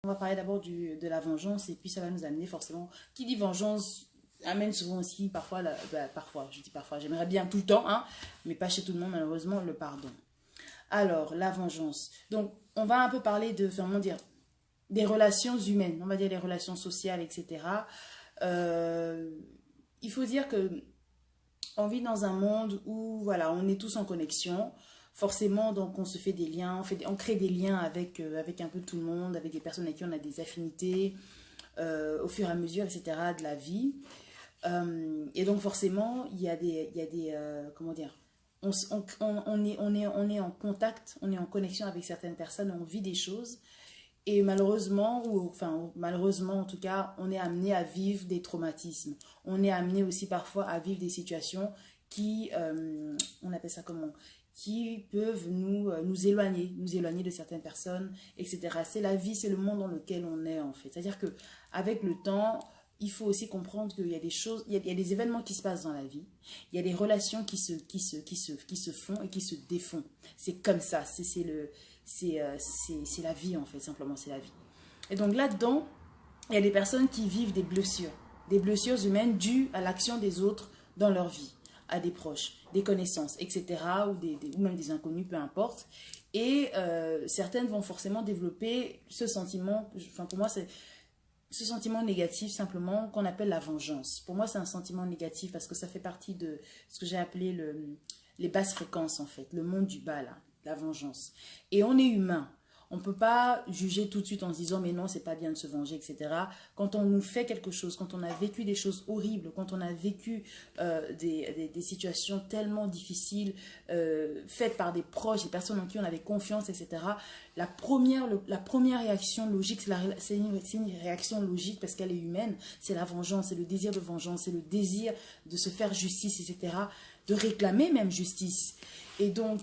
On va parler d'abord de la vengeance et puis ça va nous amener forcément. Qui dit vengeance amène souvent aussi parfois, parfois, je dis parfois, j'aimerais bien tout le temps, hein, mais pas chez tout le monde malheureusement, le pardon. Alors, la vengeance. Donc, on va un peu parler de, comment dire, des relations humaines, on va dire les relations sociales, etc. Il faut dire que on vit dans un monde où, voilà, on est tous en connexion. Forcément, donc, on se fait des liens, on crée des liens avec un peu tout le monde, avec des personnes avec qui on a des affinités, au fur et à mesure, etc., de la vie. Et donc, forcément, il y a des comment dire, on est en contact, on est en connexion avec certaines personnes, on vit des choses. Et malheureusement, ou enfin malheureusement en tout cas, on est amené à vivre des traumatismes. On est amené aussi parfois à vivre des situations qui, on appelle ça comment, qui peuvent nous éloigner de certaines personnes, etc. C'est la vie, c'est le monde dans lequel on est en fait. C'est-à-dire que avec le temps, il faut aussi comprendre qu'il y a des choses, il y a des événements qui se passent dans la vie, il y a des relations qui se font et qui se défont. C'est comme ça, c'est la vie en fait, simplement c'est la vie. Et donc là-dedans, il y a des personnes qui vivent des blessures humaines dues à l'action des autres dans leur vie, à des proches, des connaissances, etc. Ou même des inconnus, peu importe. Et certaines vont forcément développer ce sentiment, enfin pour moi c'est ce sentiment négatif simplement qu'on appelle la vengeance. Pour moi c'est un sentiment négatif parce que ça fait partie de ce que j'ai appelé les basses fréquences en fait, le monde du bas là, la vengeance. Et on est humain. On ne peut pas juger tout de suite en se disant mais non, c'est pas bien de se venger, etc. Quand on nous fait quelque chose, quand on a vécu des choses horribles, quand on a vécu des situations tellement difficiles, faites par des proches, des personnes en qui on avait confiance, etc. La première réaction logique, c'est une réaction logique parce qu'elle est humaine, c'est la vengeance, c'est le désir de vengeance, c'est le désir de se faire justice, etc. De réclamer même justice. Et donc,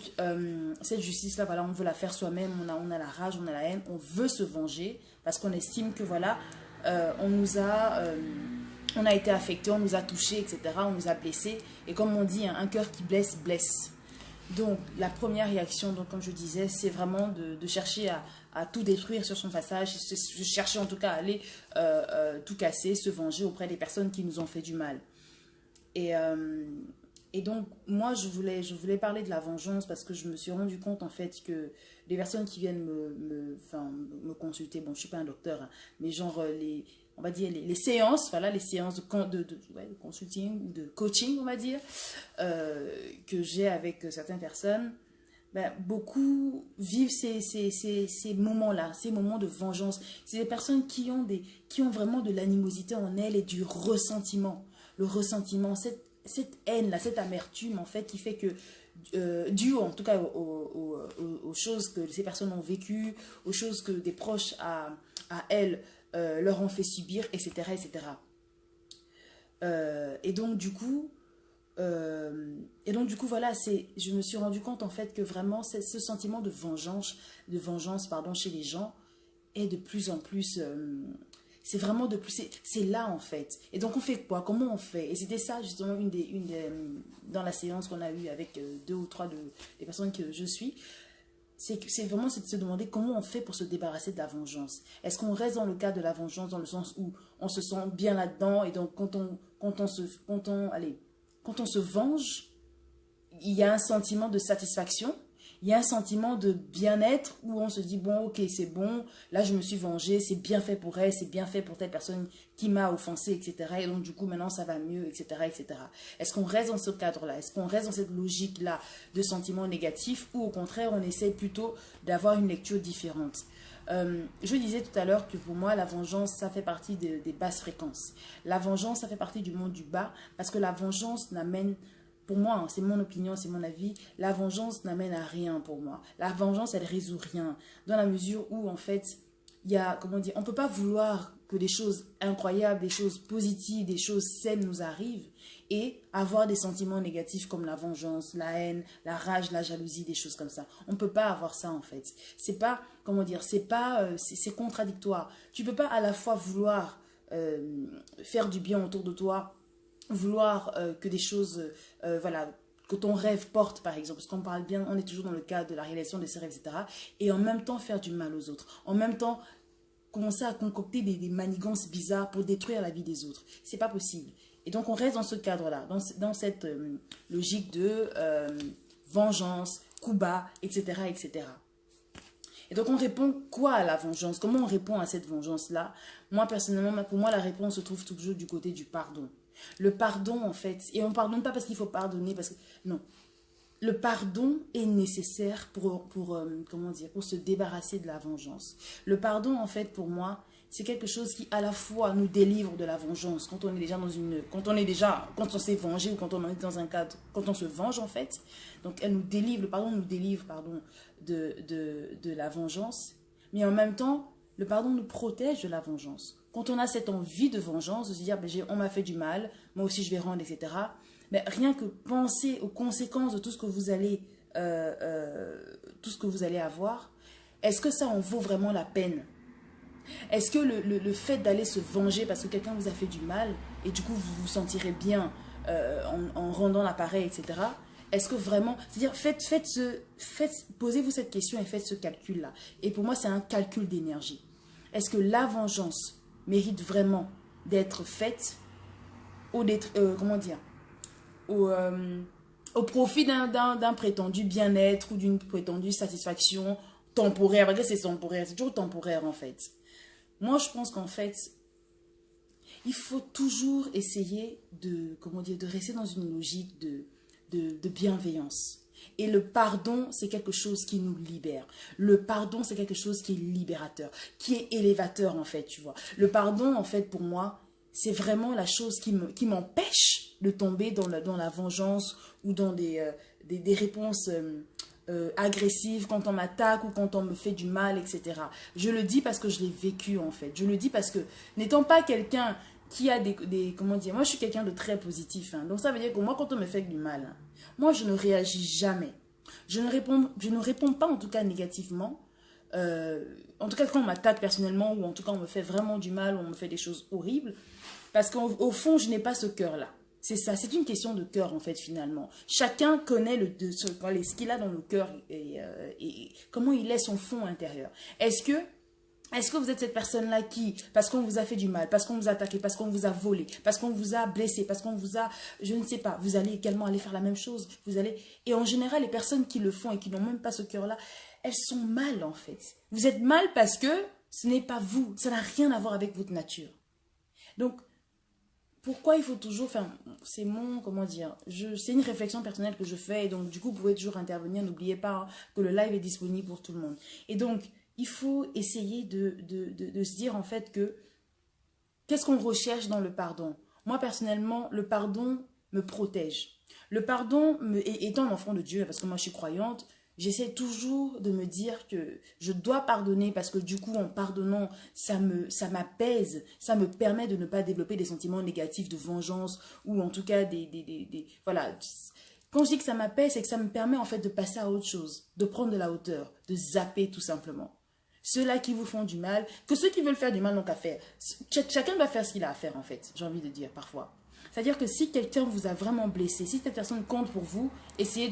cette justice-là, voilà, on veut la faire soi-même, on a la rage, on a la haine, on veut se venger parce qu'on estime que, voilà, on a été affecté, on nous a touché, etc., on nous a blessé. Et comme on dit, hein, un cœur qui blesse, blesse. Donc, la première réaction, donc, comme je disais, c'est vraiment de chercher à tout détruire sur son passage, chercher en tout cas à aller tout casser, se venger auprès des personnes qui nous ont fait du mal. Et donc, moi, je voulais parler de la vengeance parce que je me suis rendu compte, en fait, que les personnes qui viennent me consulter, bon, je ne suis pas un docteur, hein, mais genre, on va dire, les séances, voilà, les séances de consulting ou de coaching, on va dire, que j'ai avec certaines personnes, ben, beaucoup vivent ces moments-là, ces moments de vengeance. C'est des personnes qui ont vraiment de l'animosité en elles et du ressentiment. Le ressentiment, cette haine-là, cette amertume, en fait, qui fait que, dû en tout cas aux choses que ces personnes ont vécues, aux choses que des proches à elles leur ont fait subir, etc., etc. Et donc, du coup, voilà, je me suis rendu compte, en fait, que vraiment, ce sentiment de vengeance, pardon, chez les gens est de plus en plus... c'est vraiment de plus, c'est là en fait. Et donc on fait quoi? Comment on fait? Et c'était ça justement dans la séance qu'on a eue avec deux ou trois des personnes que je suis. C'est vraiment de se demander comment on fait pour se débarrasser de la vengeance. Est-ce qu'on reste dans le cadre de la vengeance dans le sens où on se sent bien là-dedans et donc quand on se venge, il y a un sentiment de satisfaction. Il y a un sentiment de bien-être où on se dit, bon, ok, c'est bon, là je me suis vengée, c'est bien fait pour elle, c'est bien fait pour telle personne qui m'a offensé, etc. Et donc du coup, maintenant ça va mieux, etc. etc. Est-ce qu'on reste dans ce cadre-là? Est-ce qu'on reste dans cette logique-là de sentiments négatifs ou au contraire, on essaie plutôt d'avoir une lecture différente? Je disais tout à l'heure que pour moi, la vengeance, ça fait partie des basses fréquences. La vengeance, ça fait partie du monde du bas parce que la vengeance n'amène... Pour moi, hein, c'est mon opinion, c'est mon avis, la vengeance n'amène à rien pour moi. La vengeance, elle résout rien. Dans la mesure où, en fait, il y a, comment dire, on ne peut pas vouloir que des choses incroyables, des choses positives, des choses saines nous arrivent et avoir des sentiments négatifs comme la vengeance, la haine, la rage, la jalousie, des choses comme ça. On ne peut pas avoir ça, en fait. C'est pas, comment dire, c'est contradictoire. Tu ne peux pas à la fois vouloir faire du bien autour de toi, vouloir que des choses, voilà, que ton rêve porte par exemple, parce qu'on parle bien, on est toujours dans le cadre de la réalisation de ses rêves, etc. Et en même temps faire du mal aux autres, en même temps commencer à concocter des manigances bizarres pour détruire la vie des autres. C'est pas possible. Et donc, on reste dans ce cadre-là, dans cette logique de vengeance, coup bas, etc., etc. Et donc, on répond quoi à la vengeance? Comment on répond à cette vengeance-là? Moi, personnellement, pour moi, la réponse se trouve toujours du côté du pardon. Le pardon, en fait, et on ne pardonne pas parce qu'il faut pardonner, parce que, non. Le pardon est nécessaire comment dire, pour se débarrasser de la vengeance. Le pardon, en fait, pour moi, c'est quelque chose qui, à la fois, nous délivre de la vengeance. Quand on est déjà quand on s'est vengé ou quand on est dans un cadre, quand on se venge, en fait. Donc, elle nous délivre, le pardon nous délivre, de la vengeance. Mais en même temps, le pardon nous protège de la vengeance. Quand on a cette envie de vengeance, de se dire, ben, on m'a fait du mal, moi aussi je vais rendre, etc. Mais rien que penser aux conséquences de tout ce que vous allez, avoir, est-ce que ça en vaut vraiment la peine? Est-ce que le fait d'aller se venger parce que quelqu'un vous a fait du mal, et du coup vous vous sentirez bien en rendant l'appareil, etc. Est-ce que vraiment, c'est-à-dire posez-vous cette question et faites ce calcul-là. Et pour moi, c'est un calcul d'énergie. Est-ce que la vengeance mérite vraiment d'être faite ou d'être, comment dire, au profit d'un prétendu bien-être ou d'une prétendue satisfaction temporaire? Parce que c'est temporaire, c'est toujours temporaire en fait. Moi, je pense qu'en fait, il faut toujours essayer de rester dans une logique de bienveillance. Et le pardon, c'est quelque chose qui nous libère. Le pardon, c'est quelque chose qui est libérateur, qui est élévateur en fait, tu vois. Le pardon, en fait, pour moi, c'est vraiment la chose qui m'empêche de tomber dans la vengeance ou dans des réponses agressives quand on m'attaque ou quand on me fait du mal, etc. Je le dis parce que je l'ai vécu en fait. Je le dis parce que n'étant pas quelqu'un qui a comment dire, moi je suis quelqu'un de très positif. Hein. Donc ça veut dire que moi quand on me fait du mal, hein, moi je ne réagis jamais. Je ne réponds pas en tout cas négativement. En tout cas quand on m'attaque personnellement ou en tout cas on me fait vraiment du mal ou on me fait des choses horribles. Parce qu'au fond, je n'ai pas ce cœur-là. C'est ça, c'est une question de cœur en fait finalement. Chacun connaît ce qu'il a dans le cœur et comment il est son fond intérieur. Est-ce que vous êtes cette personne-là qui, parce qu'on vous a fait du mal, parce qu'on vous a attaqué, parce qu'on vous a volé, parce qu'on vous a blessé, parce qu'on vous a, je ne sais pas, vous allez également aller faire la même chose. Et en général, les personnes qui le font et qui n'ont même pas ce cœur-là, elles sont mal en fait. Vous êtes mal parce que ce n'est pas vous, ça n'a rien à voir avec votre nature. Donc, pourquoi il faut toujours, c'est comment dire, c'est une réflexion personnelle que je fais et donc du coup vous pouvez toujours intervenir, n'oubliez pas hein, que le live est disponible pour tout le monde. Et donc il faut essayer de se dire en fait que qu'est-ce qu'on recherche dans le pardon? Moi personnellement, le pardon me protège. Le pardon, étant l'enfant de Dieu, parce que moi je suis croyante, j'essaie toujours de me dire que je dois pardonner parce que du coup, en pardonnant, ça m'apaise, ça me permet de ne pas développer des sentiments négatifs de vengeance ou en tout cas voilà. Quand je dis que ça m'apaise, c'est que ça me permet en fait de passer à autre chose, de prendre de la hauteur, de zapper tout simplement. Ceux-là qui vous font du mal, que ceux qui veulent faire du mal n'ont qu'à faire. Chacun va faire ce qu'il a à faire en fait, j'ai envie de dire parfois. C'est-à-dire que si quelqu'un vous a vraiment blessé, si cette personne compte pour vous, essayez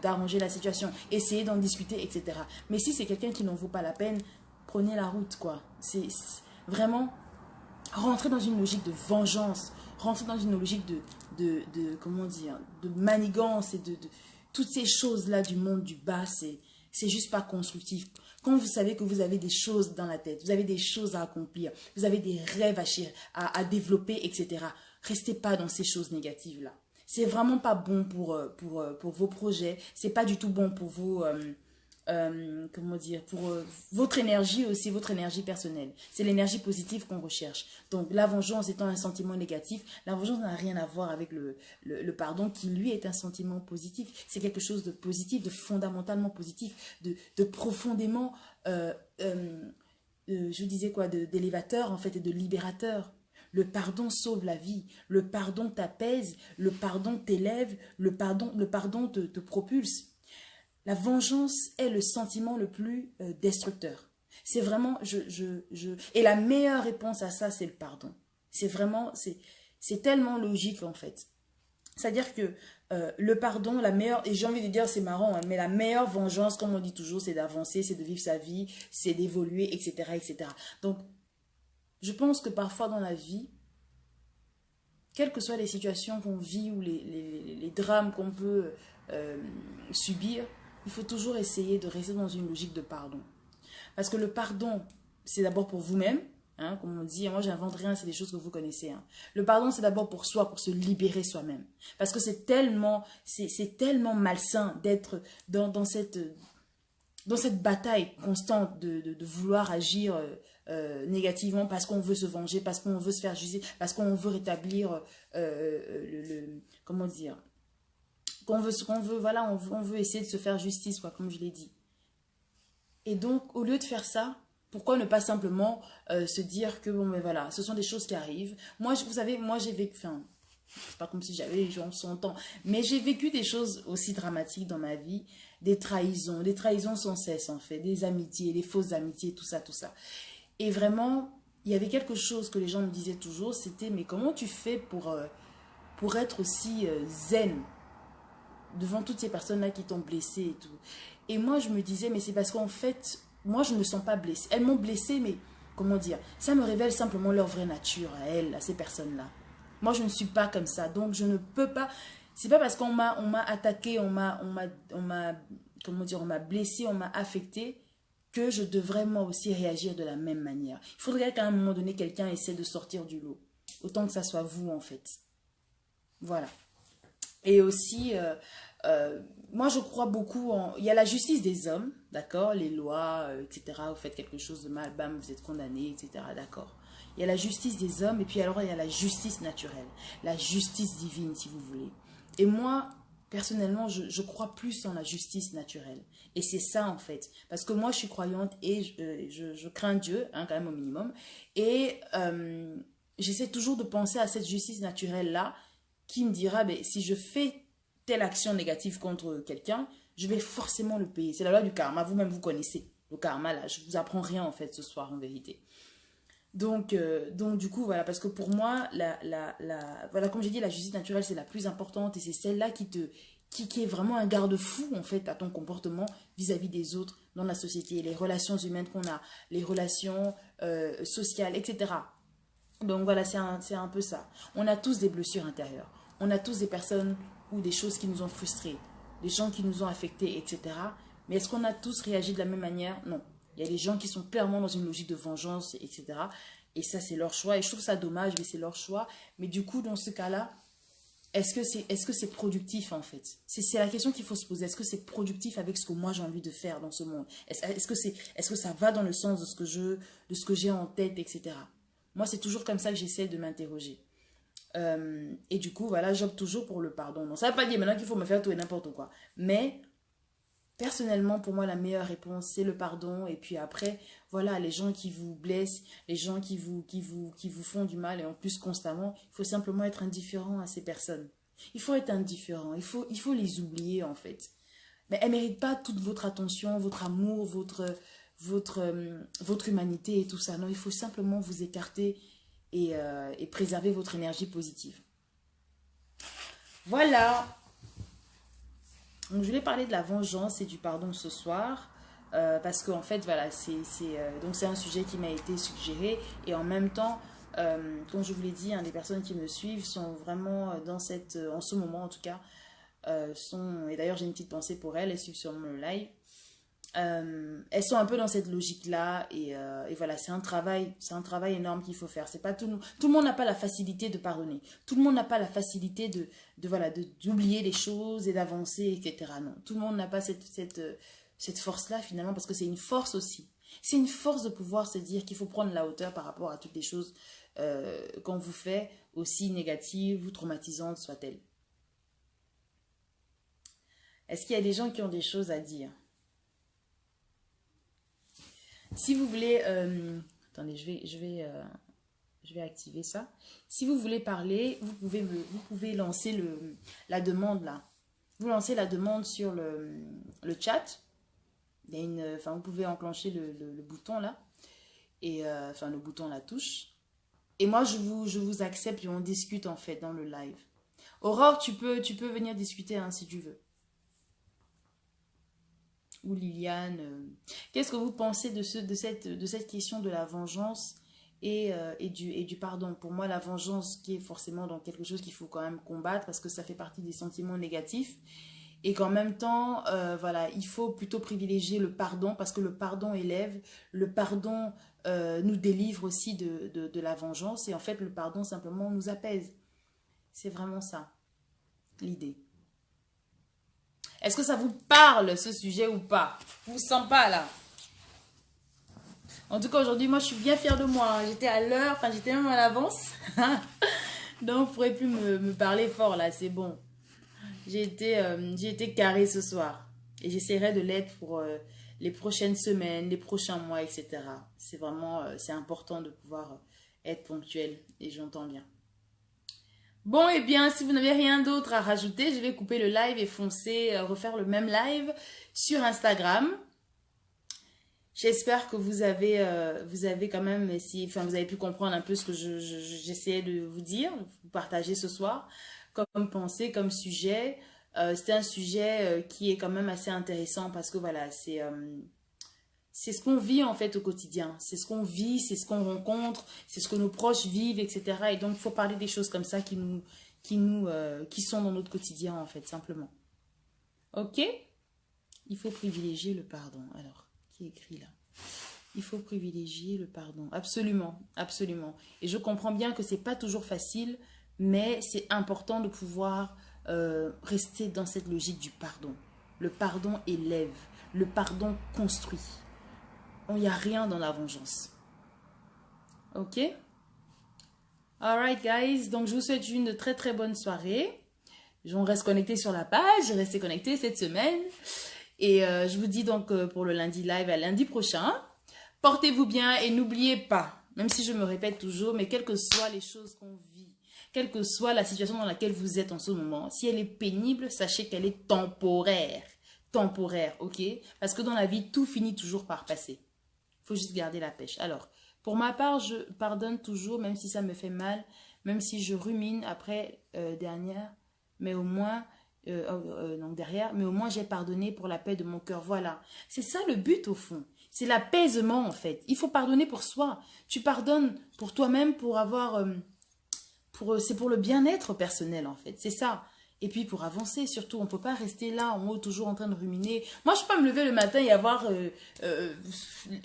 d'arranger la situation, essayez d'en discuter, etc. Mais si c'est quelqu'un qui n'en vaut pas la peine, prenez la route, quoi. C'est vraiment rentrer dans une logique de vengeance, rentrer dans une logique comment dire, de manigance et de toutes ces choses-là du monde du bas, c'est juste pas constructif. Quand vous savez que vous avez des choses dans la tête, vous avez des choses à accomplir, vous avez des rêves à développer, etc., restez pas dans ces choses négatives-là. C'est vraiment pas bon pour vos projets. C'est pas du tout bon pour vos, comment dire, pour votre énergie aussi, votre énergie personnelle. C'est l'énergie positive qu'on recherche. Donc la vengeance étant un sentiment négatif, la vengeance n'a rien à voir avec le pardon qui lui est un sentiment positif. C'est quelque chose de positif, de fondamentalement positif, de profondément, je disais quoi, d'élévateur en fait et de libérateur. Le pardon sauve la vie, le pardon t'apaise, le pardon t'élève, le pardon te propulse. La vengeance est le sentiment le plus destructeur. C'est vraiment, et la meilleure réponse à ça, c'est le pardon. C'est vraiment, c'est tellement logique en fait. C'est-à-dire que le pardon, et j'ai envie de dire c'est marrant, hein, mais la meilleure vengeance, comme on dit toujours, c'est d'avancer, c'est de vivre sa vie, c'est d'évoluer, etc., etc. Donc, Je pense que parfois dans la vie, quelles que soient les situations qu'on vit ou les drames qu'on peut subir, il faut toujours essayer de rester dans une logique de pardon. Parce que le pardon, c'est d'abord pour vous-même, hein, comme on dit, moi j'invente rien, c'est des choses que vous connaissez. Hein. Le pardon, c'est d'abord pour soi, pour se libérer soi-même. Parce que c'est tellement malsain d'être dans cette bataille constante de vouloir agir négativement parce qu'on veut se venger, parce qu'on veut se faire juger, parce qu'on veut rétablir comment dire, voilà, on veut essayer de se faire justice, quoi, comme je l'ai dit. Et donc, au lieu de faire ça, pourquoi ne pas simplement se dire que, bon, mais voilà, ce sont des choses qui arrivent. Moi, vous savez, moi, j'ai vécu, enfin, c'est pas comme si j'avais genre 100 ans, mais j'ai vécu des choses aussi dramatiques dans ma vie, des trahisons sans cesse, en fait, des amitiés, des fausses amitiés, tout ça, tout ça. Et vraiment, il y avait quelque chose que les gens me disaient toujours, c'était, mais comment tu fais pour être aussi zen devant toutes ces personnes-là qui t'ont blessé et tout. Et moi, je me disais, mais c'est parce qu'en fait, moi, je ne me sens pas blessée. Elles m'ont blessée, mais comment dire, ça me révèle simplement leur vraie nature à elles, à ces personnes-là. Moi, je ne suis pas comme ça, donc je ne peux pas... C'est pas parce qu'on m'a attaqué, comment dire, on m'a blessé, on m'a affecté, que je devrais moi aussi réagir de la même manière. Il faudrait qu'à un moment donné, quelqu'un essaie de sortir du lot. Autant que ça soit vous, en fait. Voilà. Et aussi, moi je crois beaucoup en... Il y a la justice des hommes, d'accord, les lois, etc. Vous faites quelque chose de mal, bam, vous êtes condamné, etc. D'accord. Il y a la justice des hommes et puis alors il y a la justice naturelle, la justice divine si vous voulez. Et moi, personnellement, je crois plus en la justice naturelle. Et c'est ça en fait. Parce que moi je suis croyante et je crains Dieu, hein, quand même au minimum. Et j'essaie toujours de penser à cette justice naturelle-là qui me dira, ben, si je fais telle action négative contre quelqu'un, je vais forcément le payer. C'est la loi du karma. Vous-même, vous connaissez le karma, là. Je vous apprends rien, en fait, ce soir, en vérité. Donc du coup, voilà, parce que pour moi, voilà, comme j'ai dit, la justice naturelle, c'est la plus importante et c'est celle-là qui est vraiment un garde-fou, en fait, à ton comportement vis-à-vis des autres dans la société, les relations humaines qu'on a, les relations sociales, etc. Donc voilà, c'est un peu ça. On a tous des blessures intérieures. On a tous des personnes ou des choses qui nous ont frustrés, des gens qui nous ont affectés, etc. Mais est-ce qu'on a tous réagi de la même manière? Non. Il y a des gens qui sont clairement dans une logique de vengeance, etc. Et ça, c'est leur choix. Et je trouve ça dommage, mais c'est leur choix. Mais du coup, dans ce cas-là, est-ce que c'est productif, en fait? C'est la question qu'il faut se poser. Est-ce que c'est productif avec ce que moi, j'ai envie de faire dans ce monde? Est-ce que ça va dans le sens de ce que j'ai en tête, etc. Moi, c'est toujours comme ça que j'essaie de m'interroger. Et du coup, voilà, j'opte toujours pour le pardon. Non, ça ne veut pas dire maintenant qu'il faut me faire tout et n'importe quoi. Mais, personnellement, pour moi, la meilleure réponse, c'est le pardon. Et puis après, voilà, les gens qui vous blessent, les gens qui vous font du mal, et en plus constamment, il faut simplement être indifférent à ces personnes. Il faut être indifférent. Il faut les oublier, en fait. Mais elles ne méritent pas toute votre attention, votre amour, votre humanité et tout ça. Non, il faut simplement vous écarter et préserver votre énergie positive. Voilà. Donc, je voulais parler de la vengeance et du pardon ce soir. Parce qu'en fait, voilà, donc c'est un sujet qui m'a été suggéré. Et en même temps, comme je vous l'ai dit, hein, les personnes qui me suivent sont vraiment en ce moment en tout cas, et d'ailleurs j'ai une petite pensée pour elles suivent sur mon live. Elles sont un peu dans cette logique-là et voilà, c'est un travail énorme qu'il faut faire. C'est pas tout le monde n'a pas la facilité de pardonner. Tout le monde n'a pas la facilité d'oublier les choses et d'avancer, etc. Non, tout le monde n'a pas cette force-là finalement parce que c'est une force aussi. C'est une force de pouvoir se dire qu'il faut prendre la hauteur par rapport à toutes les choses qu'on vous fait, aussi négatives ou traumatisantes soient-elles. Est-ce qu'il y a des gens qui ont des choses à dire? Si vous voulez... attendez, je vais activer ça. Si vous voulez parler, vous pouvez lancer la demande là. Vous lancez la demande sur le chat. Il y a vous pouvez enclencher le bouton là. Et le bouton, la touche. Et moi, je vous accepte et on discute en fait dans le live. Aurore, tu peux venir discuter hein, si tu veux. Ou Liliane. Qu'est-ce que vous pensez de cette question de la vengeance et du pardon. Pour moi, la vengeance qui est forcément dans quelque chose qu'il faut quand même combattre parce que ça fait partie des sentiments négatifs. Et qu'en même temps, voilà, il faut plutôt privilégier le pardon parce que le pardon élève, le pardon nous délivre aussi de la vengeance. Et en fait, le pardon simplement nous apaise. C'est vraiment ça, l'idée. Est-ce que ça vous parle, ce sujet, ou pas? Je vous sens pas, là. En tout cas, aujourd'hui, moi, je suis bien fière de moi. J'étais à l'heure, enfin, j'étais même à l'avance. Donc, vous ne pourrez plus me parler fort, là, c'est bon. J'ai été carrée ce soir. Et j'essaierai de l'être pour les prochaines semaines, les prochains mois, etc. C'est vraiment, c'est important de pouvoir être ponctuel. Et j'entends bien. Bon, et bien, si vous n'avez rien d'autre à rajouter, je vais couper le live et foncer, refaire le même live sur Instagram. J'espère que vous avez quand même, vous avez pu comprendre un peu ce que j'essayais de vous dire, vous partager ce soir, comme pensée, comme sujet. C'était un sujet qui est quand même assez intéressant parce que voilà, c'est ce qu'on vit en fait au quotidien. C'est ce qu'on vit, c'est ce qu'on rencontre, c'est ce que nos proches vivent, etc. Et donc, il faut parler des choses comme ça qui sont dans notre quotidien en fait, simplement. Ok? Il faut privilégier le pardon. Alors, qui écrit là? Il faut privilégier le pardon. Absolument, absolument. Et je comprends bien que c'est pas toujours facile, mais c'est important de pouvoir rester dans cette logique du pardon. Le pardon élève, le pardon construit. Il n'y a rien dans la vengeance. Ok? Alright guys, donc je vous souhaite une très très bonne soirée. On reste connecté sur la page, restez connectés cette semaine. Et je vous dis donc pour le lundi live à lundi prochain. Portez-vous bien et n'oubliez pas, même si je me répète toujours, mais quelles que soient les choses qu'on vit, quelle que soit la situation dans laquelle vous êtes en ce moment, si elle est pénible, sachez qu'elle est temporaire. Temporaire, ok? Parce que dans la vie, tout finit toujours par passer. Il faut juste garder la pêche. Alors, pour ma part, je pardonne toujours, même si ça me fait mal, même si je rumine après derrière, mais au moins, mais au moins j'ai pardonné pour la paix de mon cœur. Voilà, c'est ça le but au fond. C'est l'apaisement en fait. Il faut pardonner pour soi. Tu pardonnes pour toi-même, pour avoir, c'est pour le bien-être personnel en fait. C'est ça. Et puis pour avancer, surtout, on ne peut pas rester là en haut, toujours en train de ruminer. Moi, je ne peux pas me lever le matin et avoir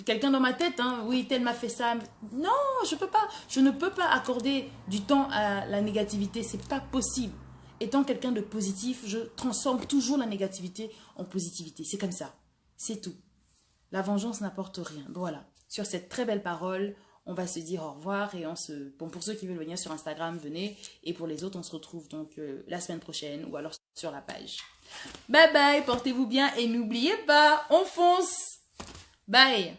quelqu'un dans ma tête. Hein. Oui, tel m'a fait ça. Non, je peux pas. Je ne peux pas accorder du temps à la négativité. Ce n'est pas possible. Étant quelqu'un de positif, je transforme toujours la négativité en positivité. C'est comme ça. C'est tout. La vengeance n'apporte rien. Voilà. Sur cette très belle parole, on va se dire au revoir et bon, pour ceux qui veulent venir sur Instagram, venez. Et pour les autres, on se retrouve donc la semaine prochaine ou alors sur la page. Bye bye, portez-vous bien et n'oubliez pas, on fonce. Bye.